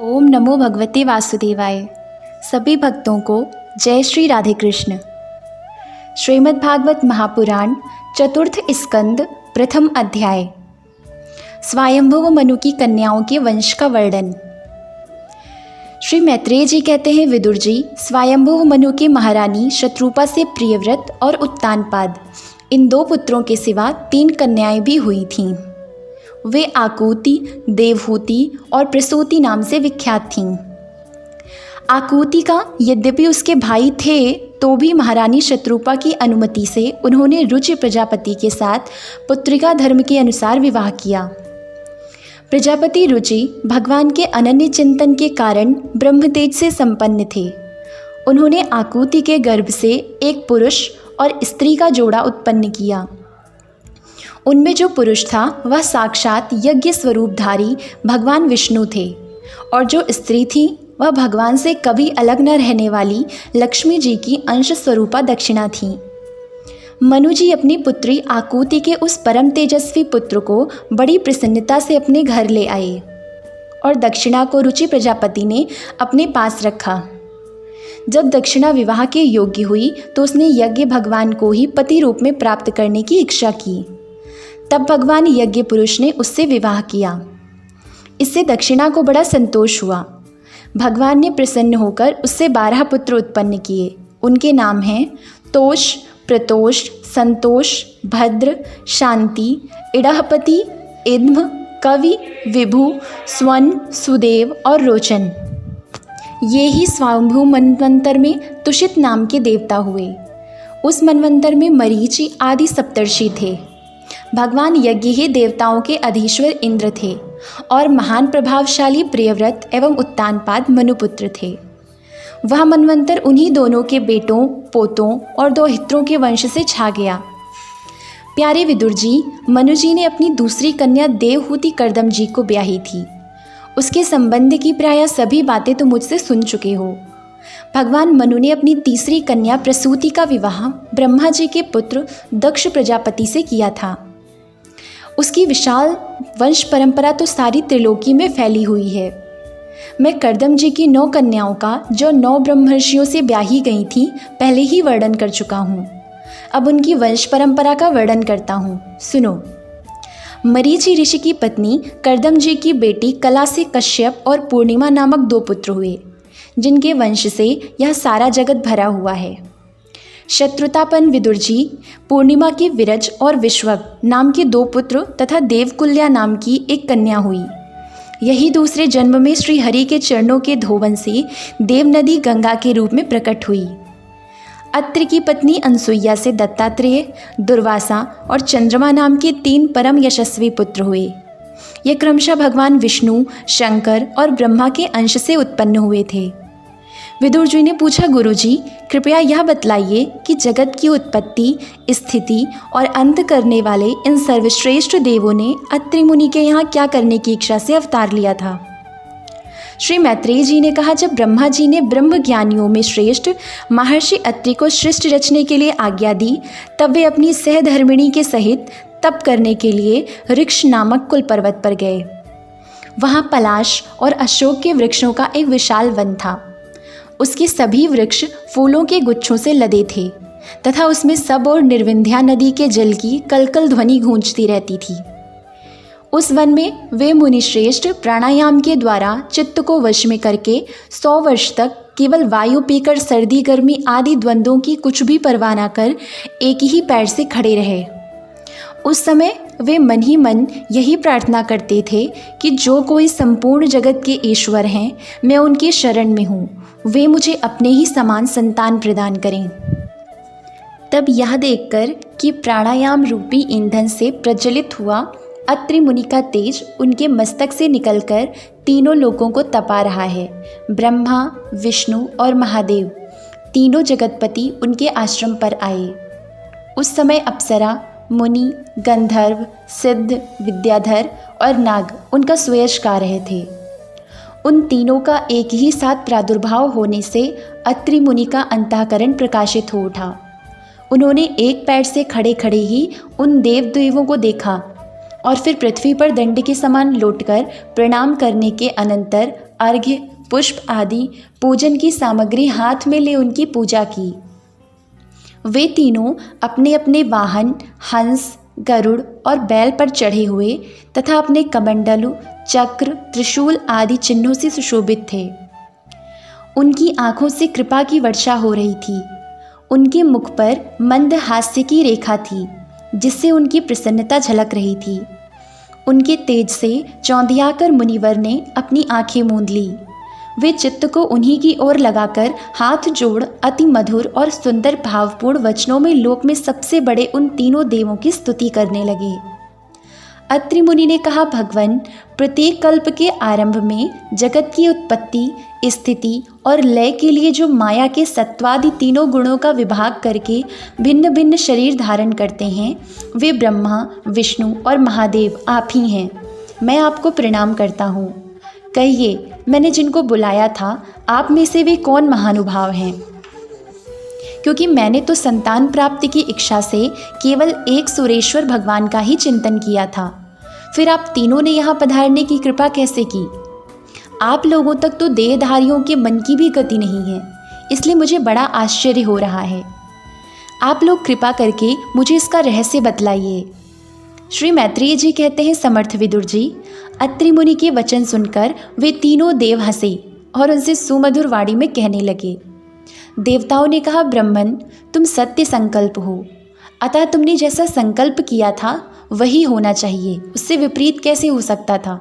ओम नमो भगवते वासुदेवाय। सभी भक्तों को जय श्री राधे कृष्ण। श्रीमद् भागवत महापुराण चतुर्थ स्कंद प्रथम अध्याय। स्वयंभुव मनु की कन्याओं के वंश का वर्णन। श्री मैत्रेय जी कहते हैं, विदुर जी, स्वयंभुव मनु की महारानी शत्रुपा से प्रियव्रत और उत्तानपाद इन दो पुत्रों के सिवा 3 कन्याएं भी हुई थीं। वे आकुति, देवहूति और प्रसूति नाम से विख्यात थीं। आकुति का यद्यपि उसके भाई थे तो भी महारानी शत्रुपा की अनुमति से उन्होंने रुचि प्रजापति के साथ पुत्रिका धर्म के अनुसार विवाह किया। प्रजापति रुचि भगवान के अनन्य चिंतन के कारण ब्रह्मतेज से संपन्न थे। उन्होंने आकुति के गर्भ से एक पुरुष और स्त्री का जोड़ा उत्पन्न किया। उनमें जो पुरुष था वह साक्षात यज्ञ स्वरूपधारी भगवान विष्णु थे और जो स्त्री थी वह भगवान से कभी अलग न रहने वाली लक्ष्मी जी की अंश स्वरूपा दक्षिणा थी। मनु जी अपनी पुत्री आकुति के उस परम तेजस्वी पुत्र को बड़ी प्रसन्नता से अपने घर ले आए और दक्षिणा को रुचि प्रजापति ने अपने पास रखा। जब दक्षिणा विवाह के योग्य हुई तो उसने यज्ञ भगवान को ही पति रूप में प्राप्त करने की इच्छा की। तब भगवान यज्ञ पुरुष ने उससे विवाह किया। इससे दक्षिणा को बड़ा संतोष हुआ। भगवान ने प्रसन्न होकर उससे 12 पुत्र उत्पन्न किए। उनके नाम हैं तोष, प्रतोष, संतोष, भद्र, शांति, इड़हपति, इद्म, कवि, विभु, स्वर्ण, सुदेव और रोचन। ये ही स्वयंभू मनवंतर में तुषित नाम के देवता हुए। उस मनवंतर में मरीचि आदि सप्तर्षि थे। भगवान यज्ञ ही देवताओं के अधीश्वर इंद्र थे और महान प्रभावशाली प्रियव्रत एवं उत्तानपाद मनुपुत्र थे। वह मनवंतर उन्हीं दोनों के बेटों, पोतों और 2 हित्रों के वंश से छा गया। प्यारे विदुर जी, मनु जी ने अपनी दूसरी कन्या देवहूति कर्दम जी को ब्याही थी। उसके संबंध की प्रायः सभी बातें तो मुझसे सुन चुके हो। भगवान मनु ने अपनी तीसरी कन्या प्रसूति का विवाह ब्रह्मा जी के पुत्र दक्ष प्रजापति से किया था। उसकी विशाल वंश परंपरा तो सारी त्रिलोकी में फैली हुई है। मैं कर्दम जी की 9 कन्याओं का, जो 9 ब्रह्मर्षियों से ब्याही गई थीं, पहले ही वर्णन कर चुका हूँ। अब उनकी वंश परंपरा का वर्णन करता हूँ, सुनो। मरीचि ऋषि की पत्नी कर्दम जी की बेटी कला से कश्यप और पूर्णिमा नामक 2 पुत्र हुए, जिनके वंश से यह सारा जगत भरा हुआ है। शत्रुतापन विदुर जी, पूर्णिमा की विरज और विश्वक नाम के 2 पुत्र तथा देवकुल्या नाम की एक कन्या हुई। यही दूसरे जन्म में श्री हरि के चरणों के धोवन से देव नदी गंगा के रूप में प्रकट हुई। अत्रि की पत्नी अनसुईया से दत्तात्रेय, दुर्वासा और चंद्रमा नाम के 3 परम यशस्वी पुत्र हुए। ये क्रमशः भगवान विष्णु, शंकर और ब्रह्मा के अंश से उत्पन्न हुए थे। विदुर जी ने पूछा, गुरुजी, कृपया यह बतलाइए कि जगत की उत्पत्ति, स्थिति और अंत करने वाले इन सर्वश्रेष्ठ देवों ने अत्रि मुनि के यहाँ क्या करने की इच्छा से अवतार लिया था। श्री मैत्रेय जी ने कहा, जब ब्रह्मा जी ने ब्रह्म ज्ञानियों में श्रेष्ठ महर्षि अत्रि को सृष्टि रचने के लिए आज्ञा दी, तब वे अपनी सहधर्मिणी के सहित तप करने के लिए ऋक्ष नामक कुल पर्वत पर गए। वहाँ पलाश और अशोक के वृक्षों का एक विशाल वन था। उसके सभी वृक्ष फूलों के गुच्छों से लदे थे तथा उसमें सब और निर्विंध्या नदी के जल की कलकल ध्वनि गूंजती रहती थी। उस वन में वे मुनिश्रेष्ठ प्राणायाम के द्वारा चित्त को वश में करके 100 वर्ष तक केवल वायु पीकर सर्दी गर्मी आदि द्वंद्वों की कुछ भी परवाह न कर एक ही पैर से खड़े रहे। उस समय वे मन ही मन यही प्रार्थना करते थे कि जो कोई संपूर्ण जगत के ईश्वर हैं, मैं उनके शरण में हूँ, वे मुझे अपने ही समान संतान प्रदान करें। तब यह देखकर कि प्राणायाम रूपी ईंधन से प्रज्वलित हुआ अत्रि मुनि का तेज उनके मस्तक से निकलकर तीनों लोगों को तपा रहा है। ब्रह्मा, विष्णु और महादेव तीनों जगतपति उनके आश्रम पर आए। उस समय अप्सरा, मुनि, गंधर्व, सिद्ध, विद्याधर और नाग उनका सुयश गा रहे थे। उन तीनों का एक ही साथ प्रादुर्भाव होने से अत्रि मुनि का अंतःकरण प्रकाशित हो उठा। उन्होंने एक पैर से खड़े खड़े ही उन देवों को देखा और फिर पृथ्वी पर दंड के समान लौटकर प्रणाम करने के अनंतर अर्घ्य, पुष्प आदि पूजन की सामग्री हाथ में ले उनकी पूजा की। वे तीनों अपने अपने वाहन हंस, गरुड़ और बैल पर चढ़े हुए तथा अपने कमंडलु, चक्र, त्रिशूल आदि चिन्हों से सुशोभित थे। उनकी आंखों से कृपा की वर्षा हो रही थी। उनके मुख पर मंद हास्य की रेखा थी, जिससे उनकी प्रसन्नता झलक रही थी। उनके तेज से चौंधियाकर मुनिवर ने अपनी आंखें मूंद ली। वे चित्त को उन्हीं की ओर लगाकर हाथ जोड़ अति मधुर और सुंदर भावपूर्ण वचनों में लोक में सबसे बड़े उन तीनों देवों की स्तुति करने लगे। अत्रि मुनि ने कहा, भगवन, प्रत्येक कल्प के आरंभ में जगत की उत्पत्ति, स्थिति और लय के लिए जो माया के सत्वादि तीनों गुणों का विभाग करके भिन्न भिन्न शरीर धारण करते हैं, वे ब्रह्मा, विष्णु और महादेव आप ही हैं। मैं आपको प्रणाम करता हूँ। कहिए, मैंने जिनको बुलाया था, आप में से वे कौन महानुभाव हैं? क्योंकि मैंने तो संतान प्राप्ति की इच्छा से केवल एक सुरेश्वर भगवान का ही चिंतन किया था। फिर आप तीनों ने यहाँ पधारने की कृपा कैसे की? आप लोगों तक तो देहधारियों के मन की भी गति नहीं है, इसलिए मुझे बड़ा आश्चर्य हो रहा है। आप लोग कृपा करके मुझे इसका रहस्य बतलाइए। श्री मैत्रेय जी कहते हैं, समर्थ विदुर जी, अत्रि मुनि के वचन सुनकर वे तीनों देव हंसे और उनसे सुमधुर वाणी में कहने लगे। देवताओं ने कहा, ब्रह्मन, तुम सत्य संकल्प हो, अतः तुमने जैसा संकल्प किया था वही होना चाहिए, उससे विपरीत कैसे हो सकता था?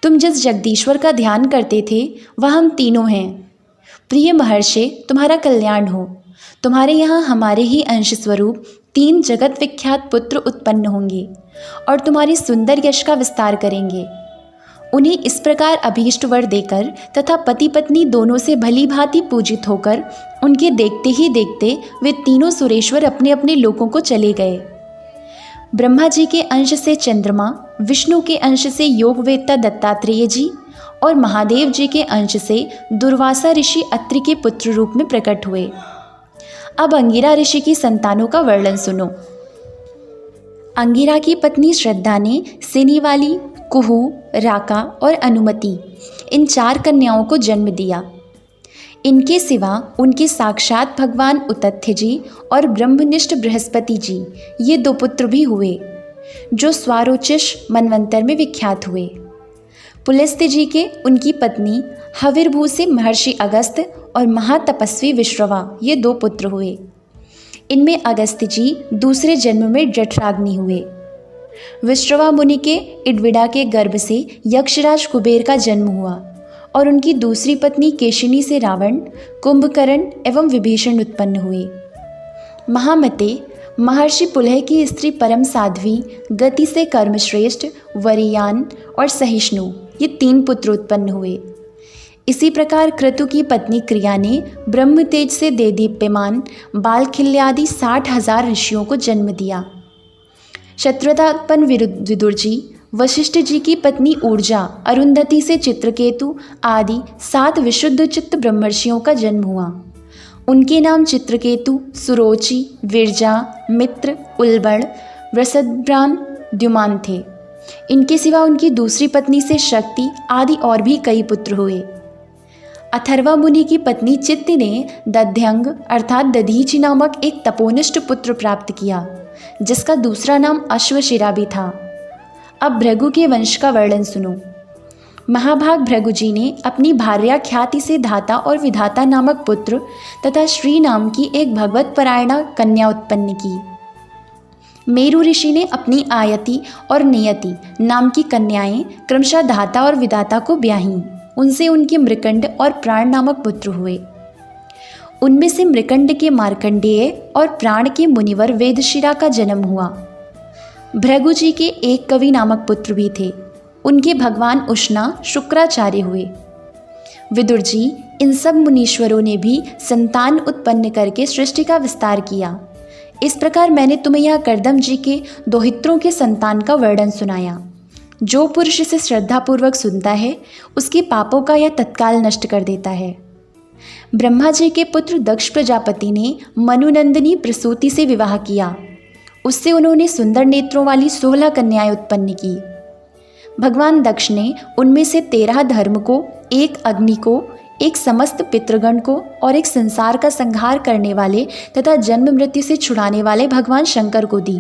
तुम जिस जगदीश्वर का ध्यान करते थे वह हम तीनों हैं। प्रिय महर्षि, तुम्हारा कल्याण हो। तुम्हारे यहाँ हमारे ही अंश स्वरूप 3 जगत विख्यात पुत्र उत्पन्न होंगे और तुम्हारे सुंदर यश का विस्तार करेंगे। उन्हें इस प्रकार अभीष्ट वर देकर तथा पति पत्नी दोनों से भली भांति पूजित होकर उनके देखते ही देखते वे तीनों सुरेश्वर अपने अपने लोकों को चले गए। ब्रह्मा जी के अंश से चंद्रमा, विष्णु के अंश से योगवेत्ता दत्तात्रेय जी और महादेव जी के अंश से दुर्वासा ऋषि अत्रि के पुत्र रूप में प्रकट हुए। अब अंगिरा ऋषि की संतानों का वर्णन सुनो। अंगिरा की पत्नी श्रद्धा ने सिनीवाली, कुहू, राका और अनुमति इन 4 कन्याओं को जन्म दिया। इनके सिवा उनके साक्षात भगवान उतथ्य जी और ब्रह्मनिष्ठ बृहस्पति जी ये 2 पुत्र भी हुए, जो स्वारोचिष मनवंतर में विख्यात हुए। पुलस्त्य जी के उनकी पत्नी हविर्भू से महर्षि अगस्त्य और महातपस्वी विश्रवा ये 2 पुत्र हुए। इनमें अगस्त्य जी दूसरे जन्म में जठराग्नि हुए। विश्रवा मुनि के इडविडा के गर्भ से यक्षराज कुबेर का जन्म हुआ और उनकी दूसरी पत्नी केशिनी से रावण, कुंभकर्ण एवं विभीषण उत्पन्न हुए। महामते, महर्षि पुलह की स्त्री परम साध्वी, गति से कर्मश्रेष्ठ, वरीयान और सहिष्णु ये 3 पुत्र उत्पन्न हुए। इसी प्रकार क्रतु की पत्नी क्रिया ने ब्रह्म तेज से देदीप्यमान बालखिल्यादि 60,000 ऋषियों को जन्म दिया। शत्रुतात्पन्न विदुर जी, वशिष्ठ जी की पत्नी ऊर्जा, अरुंधति से चित्रकेतु आदि 7 विशुद्ध चित्त ब्रह्मर्षियों का जन्म हुआ। उनके नाम चित्रकेतु, सुरोचि, विरजा, मित्र, उल्बण, वृषद्भ्रान, द्युमान थे। इनके सिवा उनकी दूसरी पत्नी से शक्ति आदि और भी कई पुत्र हुए। अथर्वा मुनि की पत्नी चित्त ने दध्यंग अर्थात दधीचि नामक एक तपोनिष्ठ पुत्र प्राप्त किया, जिसका दूसरा नाम अश्वशिरा भी था। अब भृगु के वंश का वर्णन सुनो। महाभाग भृगु जी ने अपनी भार्या ख्याति से धाता और विधाता नामक पुत्र तथा श्री नाम की एक भगवत परायणा कन्या उत्पन्न की। मेरु ऋषि ने अपनी आयति और नियति नाम की कन्याएं क्रमशः धाता और विधाता को ब्याहीं। उनसे उनके मृकंड और प्राण नामक पुत्र हुए। उनमें से मृकंड के मार्कंडेय और प्राण के मुनिवर वेदशिरा का जन्म हुआ। भृगु जी के एक कवि नामक पुत्र भी थे। उनके भगवान उष्णा शुक्राचार्य हुए। विदुर जी, इन सब मुनीश्वरों ने भी संतान उत्पन्न करके सृष्टि का विस्तार किया। इस प्रकार मैंने तुम्हें यह कर्दम जी के दोहित्रों के संतान का वर्णन सुनाया। जो पुरुष इसे श्रद्धापूर्वक सुनता है उसके पापों का यह तत्काल नष्ट कर देता है। ब्रह्मा जी के पुत्र दक्ष प्रजापति ने मनुनंदिनी प्रसूति से विवाह किया। उससे उन्होंने सुंदर नेत्रों वाली 16 कन्याएं उत्पन्न की। भगवान दक्ष ने उनमें से 13 धर्म को, एक अग्नि को, एक समस्त पितृगण को और एक संसार का संहार करने वाले तथा जन्म मृत्यु से छुड़ाने वाले भगवान शंकर को दी।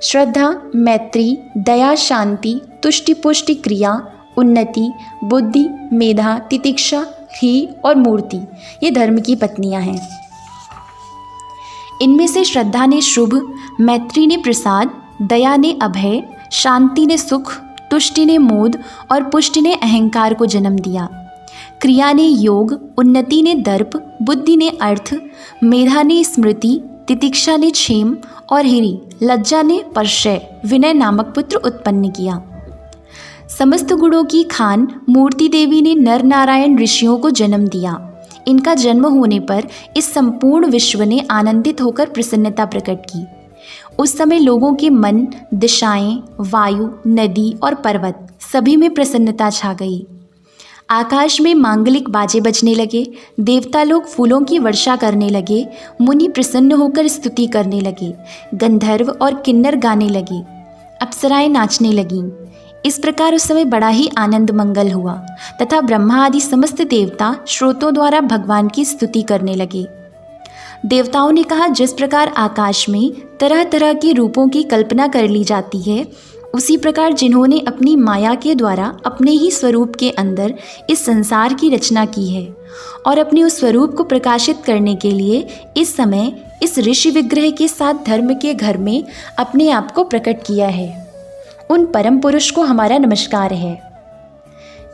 श्रद्धा, मैत्री, दया, शांति, तुष्टि, पुष्टि, क्रिया, उन्नति, बुद्धि, मेधा, तितिक्षा, ह्री और मूर्ति ये धर्म की पत्नियां हैं। इनमें से श्रद्धा ने शुभ, मैत्री ने प्रसाद, दया ने अभय, शांति ने सुख, तुष्टि ने मोद और पुष्टि ने अहंकार को जन्म दिया। क्रिया ने योग, उन्नति ने दर्प, बुद्धि ने अर्थ, मेधा ने स्मृति, तितिक्षा ने क्षेम और हिरी, लज्जा ने परशय, विनय नामक पुत्र उत्पन्न किया। समस्त गुणों की खान मूर्ति देवी ने नर नारायण ऋषियों को जन्म दिया। इनका जन्म होने पर इस संपूर्ण विश्व ने आनंदित होकर प्रसन्नता प्रकट की। उस समय लोगों के मन, दिशाएं, वायु, नदी और पर्वत सभी में प्रसन्नता छा गई। आकाश में मांगलिक बाजे बजने लगे, देवता लोग फूलों की वर्षा करने लगे, मुनि प्रसन्न होकर स्तुति करने लगे, गंधर्व और किन्नर गाने लगे, अप्सराएं नाचने लगीं। इस प्रकार उस समय बड़ा ही आनंद मंगल हुआ तथा ब्रह्मा आदि समस्त देवता श्रोतों द्वारा भगवान की स्तुति करने लगे। देवताओं ने कहा, जिस प्रकार आकाश में तरह तरह के रूपों की कल्पना कर ली जाती है, उसी प्रकार जिन्होंने अपनी माया के द्वारा अपने ही स्वरूप के अंदर इस संसार की रचना की है और अपने उस स्वरूप को प्रकाशित करने के लिए इस समय इस ऋषि विग्रह के साथ धर्म के घर में अपने आप को प्रकट किया है, उन परम पुरुष को हमारा नमस्कार है।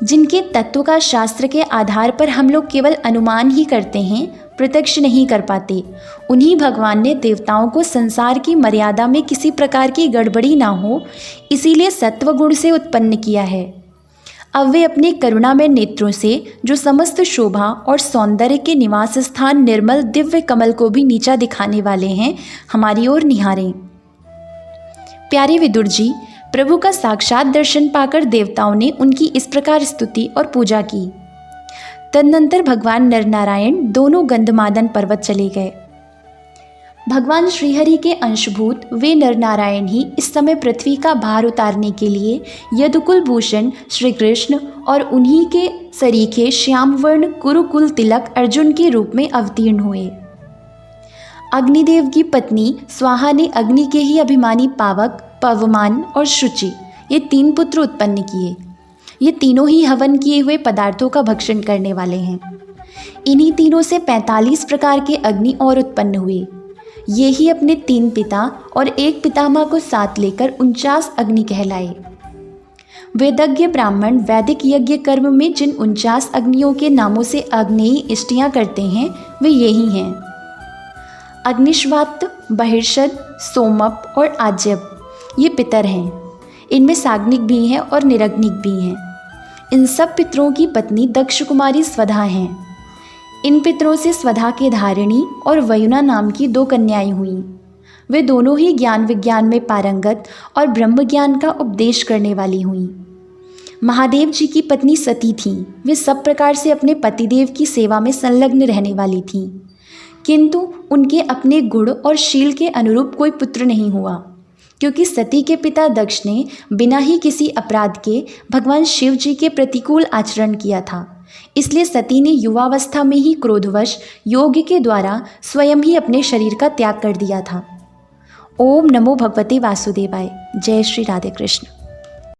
जिनके तत्व का शास्त्र के आधार पर हम लोग केवल अनुमान ही करते हैं, प्रत्यक्ष नहीं कर पाते, उन्हीं भगवान ने देवताओं को संसार की मर्यादा में किसी प्रकार की गड़बड़ी ना हो, इसीलिए सत्व गुण से उत्पन्न किया है। अब वे अपने करुणामय नेत्रों से जो समस्त शोभा और सौंदर्य के निवास स्थान निर्मल दिव्य कमल को भी नीचा दिखाने वाले हैं, हमारी ओर निहारें। प्यारे विदुर जी, प्रभु का साक्षात दर्शन पाकर देवताओं ने उनकी इस प्रकार स्तुति और पूजा की। तदनंतर भगवान नरनारायण दोनों गंधमादन पर्वत चले गए। भगवान श्रीहरि के अंशभूत वे नरनारायण ही इस समय पृथ्वी का भार उतारने के लिए यदुकुल भूषण श्री कृष्ण और उन्हीं के सरीखे श्यामवर्ण कुरुकुल तिलक अर्जुन के रूप में अवतीर्ण हुए। अग्निदेव की पत्नी स्वाहा ने अग्नि के ही अभिमानी पावक, पवमान और शुचि ये 3 पुत्र उत्पन्न किए। ये तीनों ही हवन किए हुए पदार्थों का भक्षण करने वाले हैं। इन्हीं तीनों से 45 प्रकार के अग्नि और उत्पन्न हुए। ये ही अपने 3 पिता और एक पितामह को साथ लेकर 49 अग्नि कहलाए। वेदज्ञ ब्राह्मण वैदिक यज्ञ कर्म में जिन 49 अग्नियों के नामों से अग्नेयी इष्टियाँ करते हैं वे यही हैं: अग्निश्वात, बहिर्षद, सोमप और आज्यप ये पितर हैं। इनमें साग्निक भी हैं और निरग्निक भी हैं। इन सब पितरों की पत्नी दक्ष कुमारी स्वधा हैं। इन पितरों से स्वधा के धारिणी और वयुना नाम की 2 कन्याएं हुईं। वे दोनों ही ज्ञान विज्ञान में पारंगत और ब्रह्म ज्ञान का उपदेश करने वाली हुईं। महादेव जी की पत्नी सती थीं। वे सब प्रकार से अपने पतिदेव की सेवा में संलग्न रहने वाली थीं, किंतु उनके अपने गुण और शील के अनुरूप कोई पुत्र नहीं हुआ, क्योंकि सती के पिता दक्ष ने बिना ही किसी अपराध के भगवान शिव जी के प्रतिकूल आचरण किया था। इसलिए सती ने युवावस्था में ही क्रोधवश योग के द्वारा स्वयं ही अपने शरीर का त्याग कर दिया था। ओम नमो भगवते वासुदेवाय। जय श्री राधे कृष्ण।